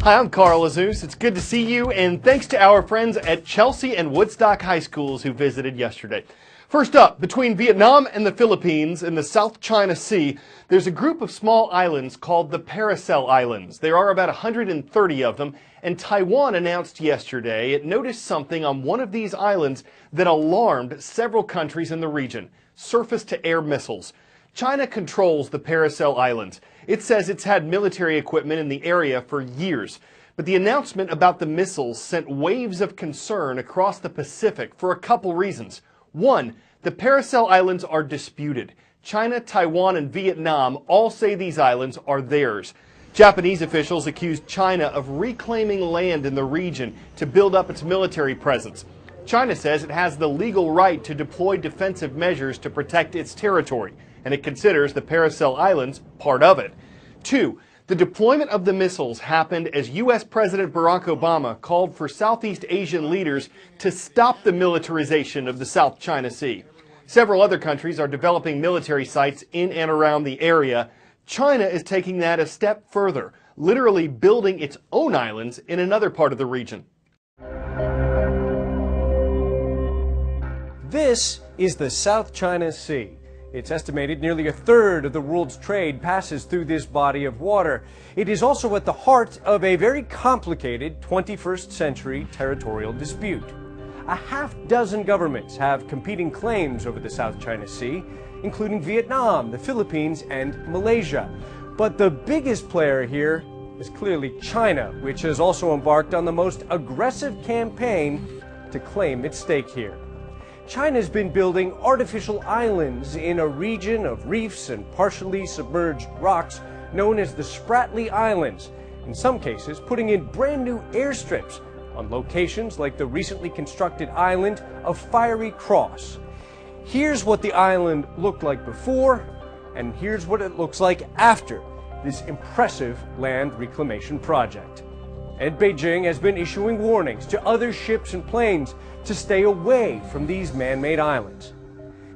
Hi, I'm Carl Azus. It's good to see you, and thanks to our friends at Chelsea and Woodstock High Schools who visited yesterday. First up, between Vietnam and the Philippines in the South China Sea, there's a group of small islands called the Paracel Islands. There are about 130 of them, and Taiwan announced yesterday it noticed something on one of these islands that alarmed several countries in the region: surface-to-air missiles. China controls the Paracel Islands. It says it's had military equipment in the area for years. But the announcement about the missiles sent waves of concern across the Pacific for a couple reasons. One, the Paracel Islands are disputed. China, Taiwan, and Vietnam all say these islands are theirs. Japanese officials accused China of reclaiming land in the region to build up its military presence. China says it has the legal right to deploy defensive measures to protect its territory, and it considers the Paracel Islands part of it. Two, the deployment of the missiles happened as U.S. President Barack Obama called for Southeast Asian leaders to stop the militarization of the South China Sea. Several other countries are developing military sites in and around the area. China is taking that a step further, literally building its own islands in another part of the region. This is the South China Sea. It's estimated nearly a third of the world's trade passes through this body of water. It is also at the heart of a very complicated 21st century territorial dispute. A half-dozen governments have competing claims over the South China Sea, including Vietnam, the Philippines, and Malaysia. But the biggest player here is clearly China, which has also embarked on the most aggressive campaign to claim its stake here. China's been building artificial islands in a region of reefs and partially submerged rocks known as the Spratly Islands, in some cases putting in brand new airstrips on locations like the recently constructed island of Fiery Cross. Here's what the island looked like before, and here's what it looks like after this impressive land reclamation project. And Beijing has been issuing warnings to other ships and planes to stay away from these man-made islands.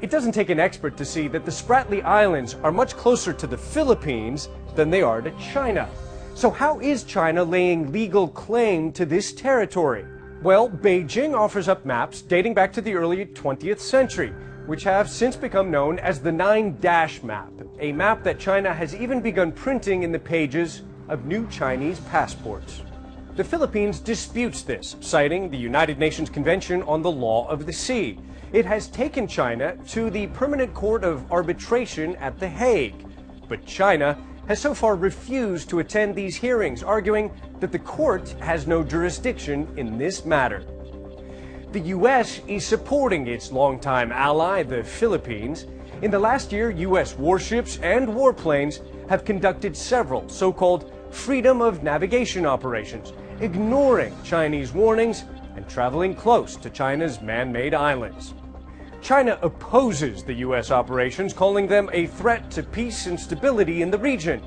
It doesn't take an expert to see that the Spratly Islands are much closer to the Philippines than they are to China. So how is China laying legal claim to this territory? Well, Beijing offers up maps dating back to the early 20th century, which have since become known as the 9-Dash map, a map that China has even begun printing in the pages of new Chinese passports. The Philippines disputes this, citing the United Nations Convention on the Law of the Sea. It has taken China to the Permanent Court of Arbitration at The Hague. But China has so far refused to attend these hearings, arguing that the court has no jurisdiction in this matter. The U.S. is supporting its longtime ally, the Philippines. In the last year, U.S. warships and warplanes have conducted several so-called freedom of navigation operations, ignoring Chinese warnings and traveling close to China's man-made islands. China opposes the U.S. operations, calling them a threat to peace and stability in the region.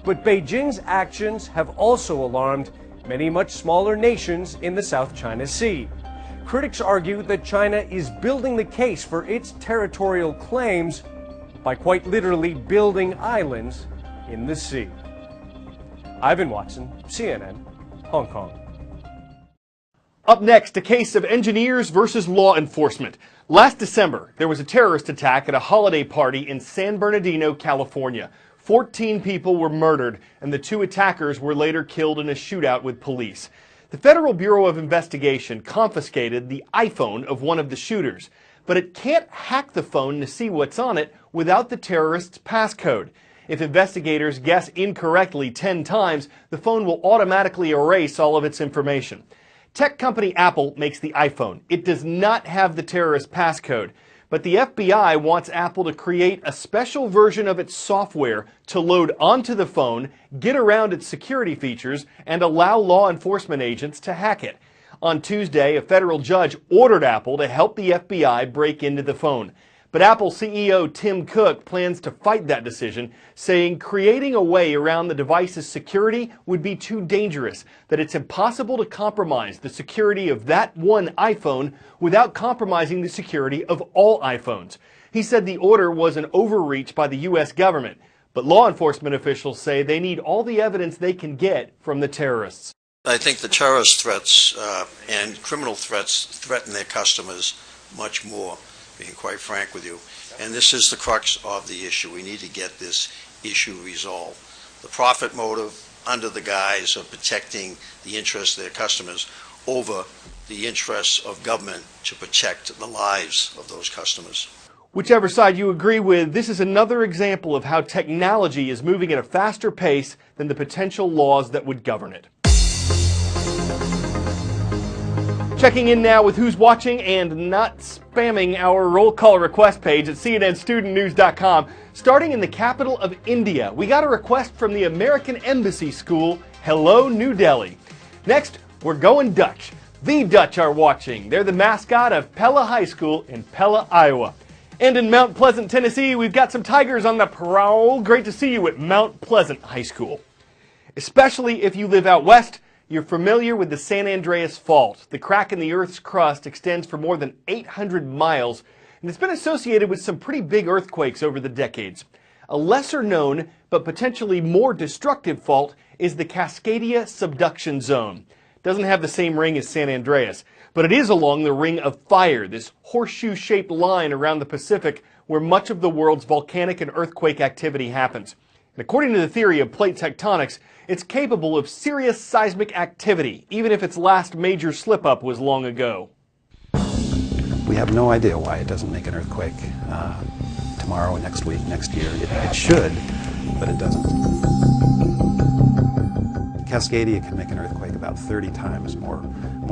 But Beijing's actions have also alarmed many much smaller nations in the South China Sea. Critics argue that China is building the case for its territorial claims by quite literally building islands in the sea. Ivan Watson, CNN, Hong Kong. Up next, a case of engineers versus law enforcement. Last December, there was a terrorist attack at a holiday party in San Bernardino, California. 14 people were murdered, and the two attackers were later killed in a shootout with police. The Federal Bureau of Investigation confiscated the iPhone of one of the shooters, but it can't hack the phone to see what's on it without the terrorist's passcode. If investigators guess incorrectly 10 times, the phone will automatically erase all of its information. Tech company Apple makes the iPhone. It does not have the terrorist passcode, but the FBI wants Apple to create a special version of its software to load onto the phone, get around its security features, and allow law enforcement agents to hack it. On Tuesday, a federal judge ordered Apple to help the FBI break into the phone. But Apple CEO Tim Cook plans to fight that decision, saying creating a way around the device's security would be too dangerous, that it's impossible to compromise the security of that one iPhone without compromising the security of all iPhones. He said the order was an overreach by the U.S. government, but law enforcement officials say they need all the evidence they can get from the terrorists. I think the terrorist threats and criminal threats threaten their customers much more, being quite frank with you. And this is the crux of the issue. We need to get this issue resolved. The profit motive under the guise of protecting the interests of their customers over the interests of government to protect the lives of those customers. Whichever side you agree with, this is another example of how technology is moving at a faster pace than the potential laws that would govern it. Checking in now with who's watching and not spamming our roll call request page at cnnstudentnews.com. Starting in the capital of India, we got a request from the American Embassy School, Hello New Delhi. Next, we're going Dutch. The Dutch are watching. They're the mascot of Pella High School in Pella, Iowa. And in Mount Pleasant, Tennessee, we've got some Tigers on the prowl. Great to see you at Mount Pleasant High School. Especially if you live out west, you're familiar with the San Andreas Fault. The crack in the Earth's crust extends for more than 800 miles, and it's been associated with some pretty big earthquakes over the decades. A lesser known, but potentially more destructive fault is the Cascadia Subduction Zone. It doesn't have the same ring as San Andreas, but it is along the Ring of Fire, this horseshoe-shaped line around the Pacific where much of the world's volcanic and earthquake activity happens. And according to the theory of plate tectonics, it's capable of serious seismic activity, even if its last major slip-up was long ago. We have no idea why it doesn't make an earthquake tomorrow, next week, next year. It should, but it doesn't. Cascadia can make an earthquake about 30 times more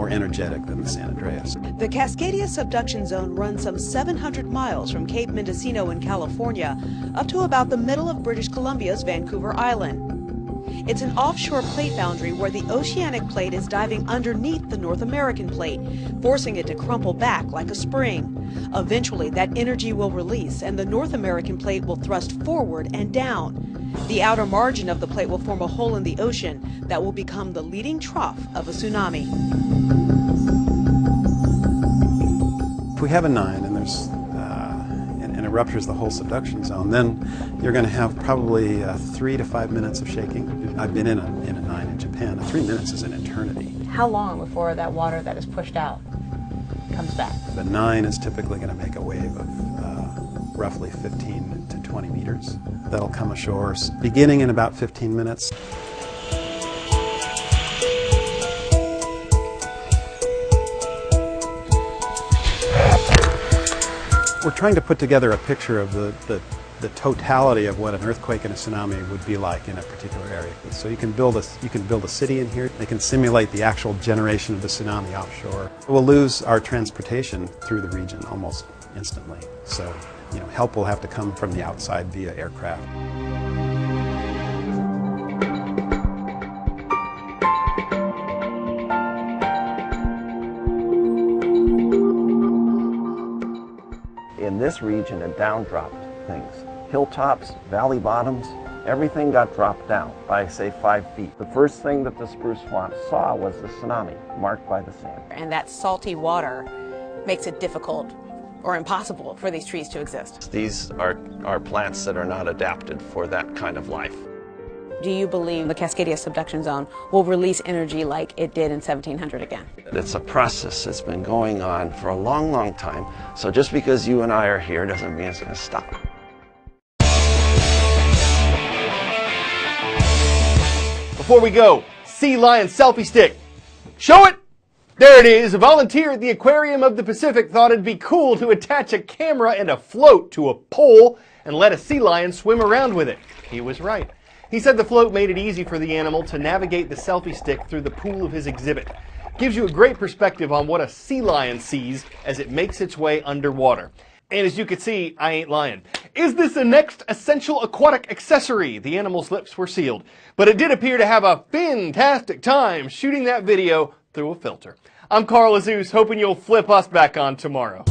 energetic than the San Andreas. The Cascadia Subduction Zone runs some 700 miles from Cape Mendocino in California up to about the middle of British Columbia's Vancouver Island. It's an offshore plate boundary where the oceanic plate is diving underneath the North American plate, forcing it to crumple back like a spring. Eventually, that energy will release and the North American plate will thrust forward and down. The outer margin of the plate will form a hole in the ocean that will become the leading trough of a tsunami. If we have a 9 and and it ruptures the whole subduction zone, then you're going to have probably 3 to 5 minutes of shaking. I've been in a 9 in Japan. 3 minutes is an eternity. How long before that water that is pushed out comes back? The 9 is typically going to make a wave of roughly 15 to 20 meters. That'll come ashore beginning in about 15 minutes. We're trying to put together a picture of the totality of what an earthquake and a tsunami would be like in a particular area. So you can build a city in here. They can simulate the actual generation of the tsunami offshore. We'll lose our transportation through the region almost instantly. So, help will have to come from the outside via aircraft. In this region, it down-dropped things. Hilltops, valley bottoms, everything got dropped down by, say, 5 feet. The first thing that the spruce swamp saw was the tsunami marked by the sand. And that salty water makes it difficult or impossible for these trees to exist. These are plants that are not adapted for that kind of life. Do you believe the Cascadia Subduction Zone will release energy like it did in 1700 again? It's a process that's been going on for a long, long time. So just because you and I are here doesn't mean it's going to stop. Before we go, sea lion selfie stick. Show it! There it is. A volunteer at the Aquarium of the Pacific thought it'd be cool to attach a camera and a float to a pole and let a sea lion swim around with it. He was right. He said the float made it easy for the animal to navigate the selfie stick through the pool of his exhibit. Gives you a great perspective on what a sea lion sees as it makes its way underwater. And as you can see, I ain't lying. Is this the next essential aquatic accessory? The animal's lips were sealed. But it did appear to have a fantastic time shooting that video through a filter. I'm Carl Azuz, hoping you'll flip us back on tomorrow.